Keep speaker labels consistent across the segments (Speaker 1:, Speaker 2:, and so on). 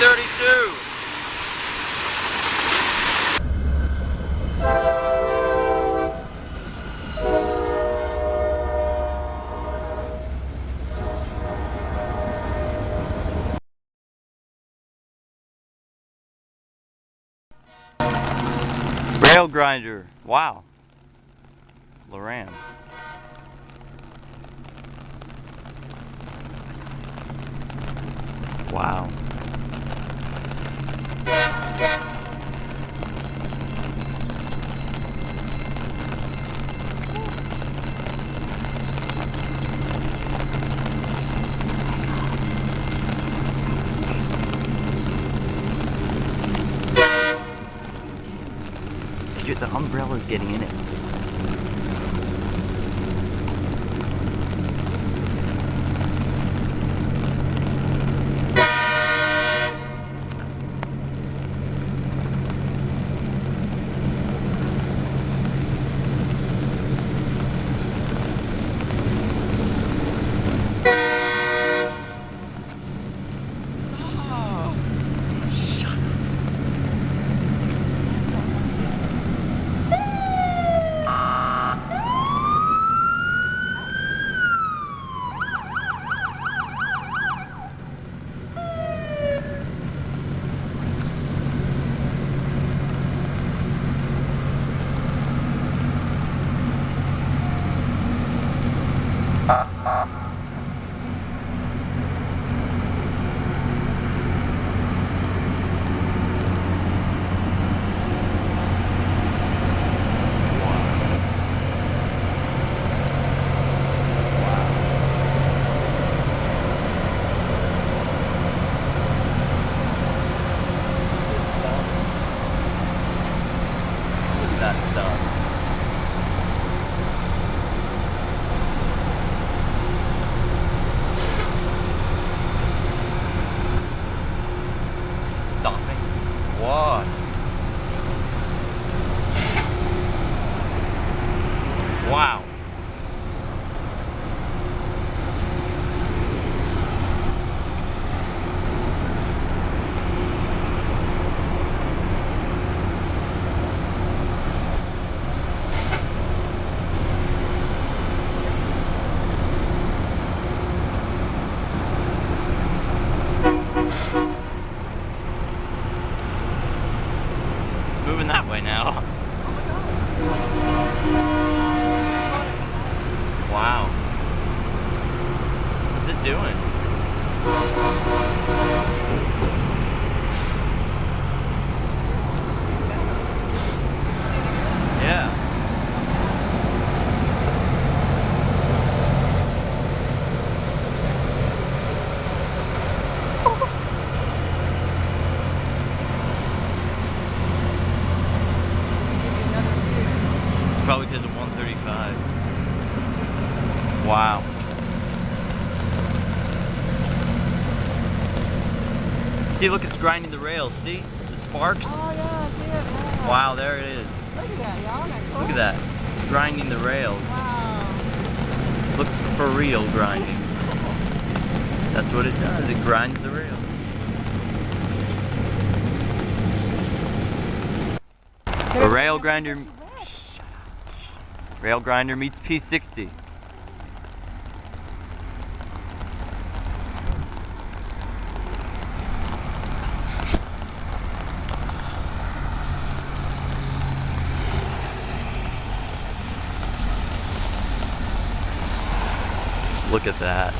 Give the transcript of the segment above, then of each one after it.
Speaker 1: 232. Rail grinder. Wow. Loran. Wow. The umbrella's getting in it. That stuff. Stopping. What? Wow. Moving that way now.
Speaker 2: Oh my God.
Speaker 1: Wow. What's it doing? Yeah. Probably because of 135. Wow. See, look, it's grinding the rails. See? The sparks?
Speaker 2: Oh yeah, I see it. Yeah.
Speaker 1: Wow, there it is.
Speaker 2: Look at that, y'all. Cool?
Speaker 1: Look at that. It's grinding the rails.
Speaker 2: Wow.
Speaker 1: Look, for real grinding. That's what it does. It grinds the rails. A rail grinder. Rail grinder meets P60. Look at that.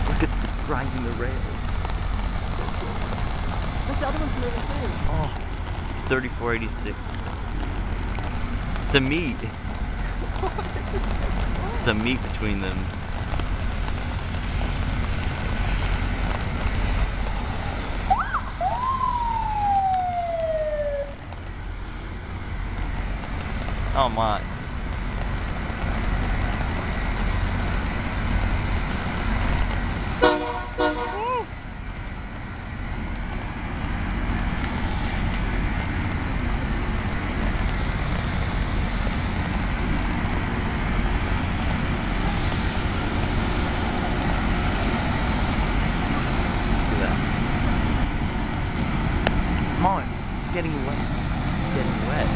Speaker 1: Look at it's grinding the rails.
Speaker 2: Look, the other one's moving too.
Speaker 1: Oh, it's 3486. It's a meet.
Speaker 2: This is so cool.
Speaker 1: It's a meet between them. Oh my. getting wet. It's getting wet.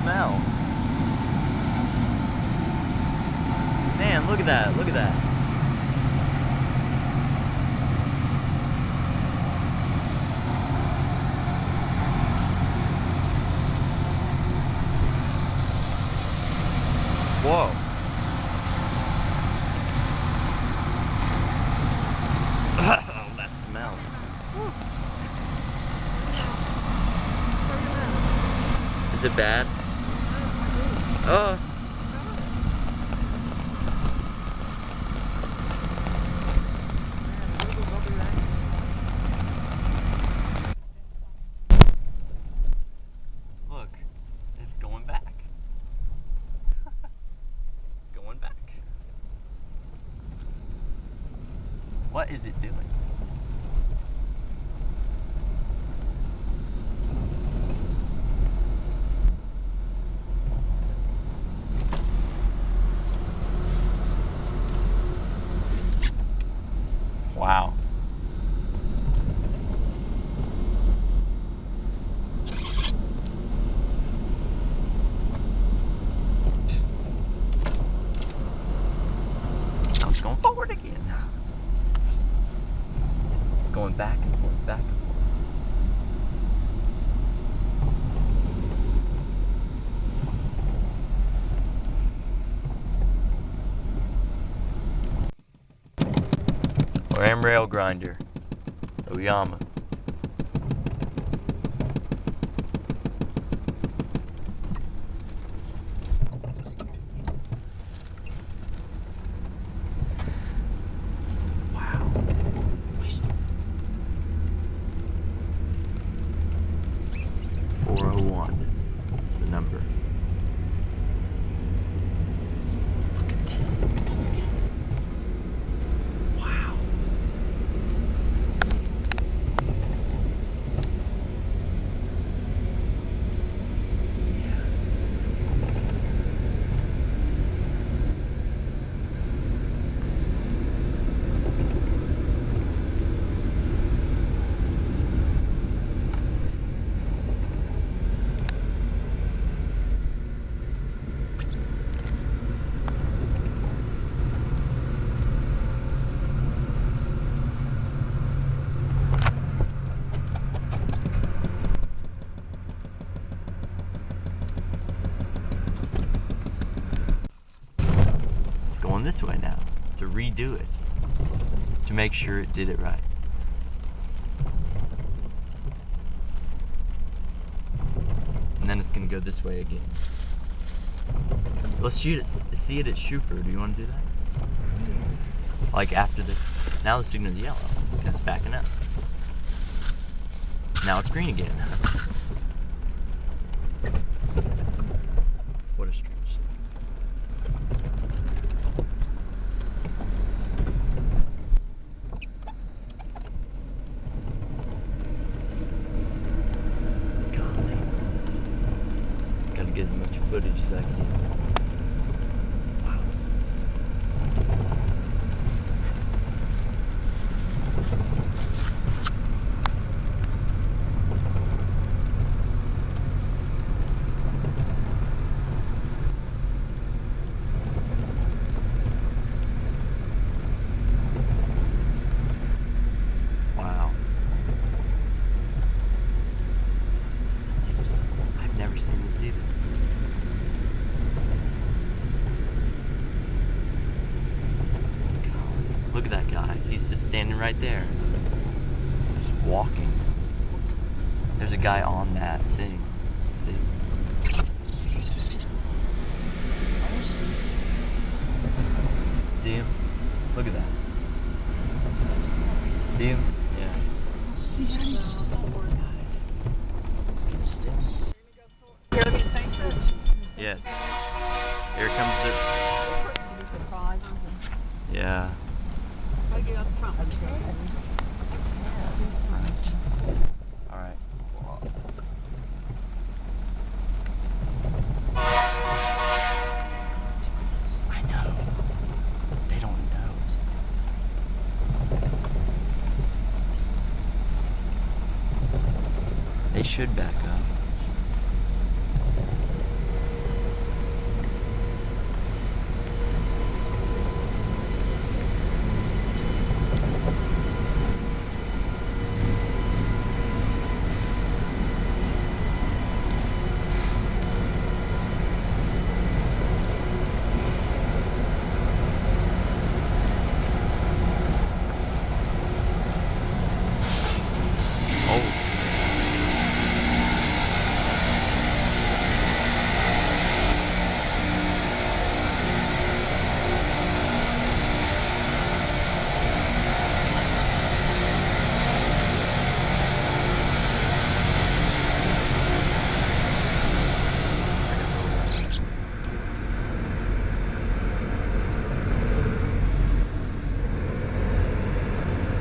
Speaker 1: Smell. Man, look at that, look at that. Whoa. Oh, that smell. Is it bad? Oh. Look, it's going back. It's going back. What is it doing? Wow. Now it's going forward again. It's going back and forth, back and forth. Ram rail grinder, Oyama. Wow. 401. That's the number. Look at this. Wow. Going this way now to redo it, to make sure it did it right. And then it's gonna go this way again. Let's shoot it, see it at Schufer. Do you want to do that? Like after this. Now the signal's yellow because it's backing up. Now it's green again. What a strange. Get as much footage as I can. Wow. Wow. I've never seen this either. Look at that guy. He's just standing right there. Just walking. There's a guy on that thing. See? See him? Look at that. See him? Yeah.
Speaker 2: See him? Don't worry about it. Keep still.
Speaker 1: All right. I know. They don't know. They should back up.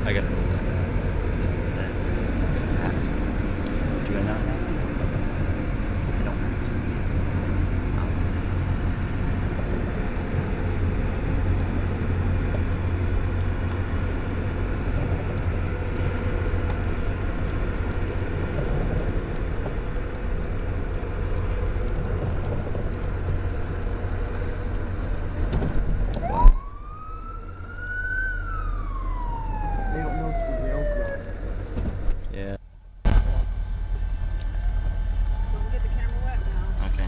Speaker 1: I got it. It's that I have to. Do I not have to? I don't have to. It's
Speaker 2: They don't know it's the rail grind.
Speaker 1: yeah.
Speaker 3: Don't get the camera wet now.
Speaker 1: Okay.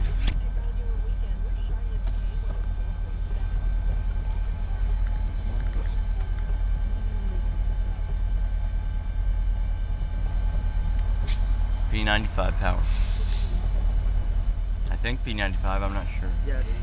Speaker 1: P95 power. I think P95, I'm not sure.
Speaker 2: Yeah, it is.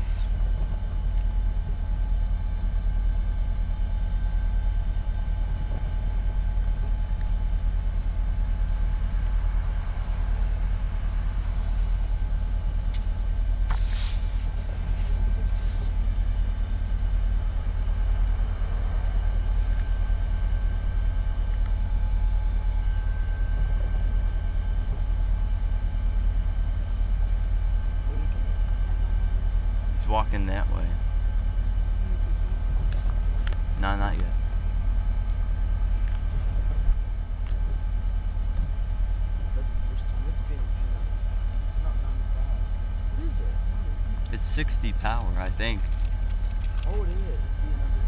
Speaker 1: He's walking that way. No, not yet.
Speaker 2: That's the first time it's been not 95. What is it?
Speaker 1: It's 60 power, I think.
Speaker 2: Oh, it is. See another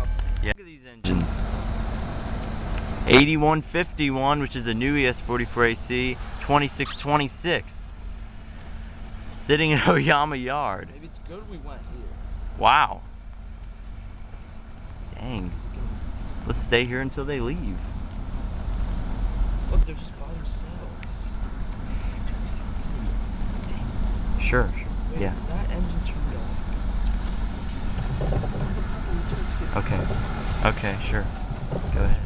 Speaker 2: engine.
Speaker 1: Yeah. Look at these engines. 8151, which is a new ES44AC, 2626. Sitting in Oyama Yard.
Speaker 2: Maybe it's good we went here.
Speaker 1: Wow. Dang. Let's stay here until they leave.
Speaker 2: Look, they're just by themselves.
Speaker 1: Sure.
Speaker 2: Wait,
Speaker 1: Yeah.
Speaker 2: is that engine turned off?
Speaker 1: Okay. Okay, sure. Go ahead.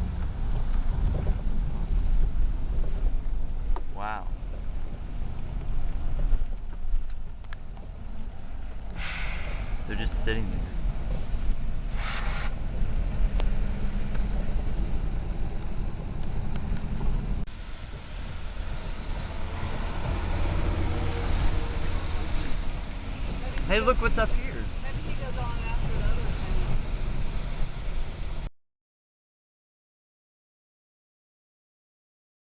Speaker 1: Wow. They're just sitting there. Hey, look what's up here.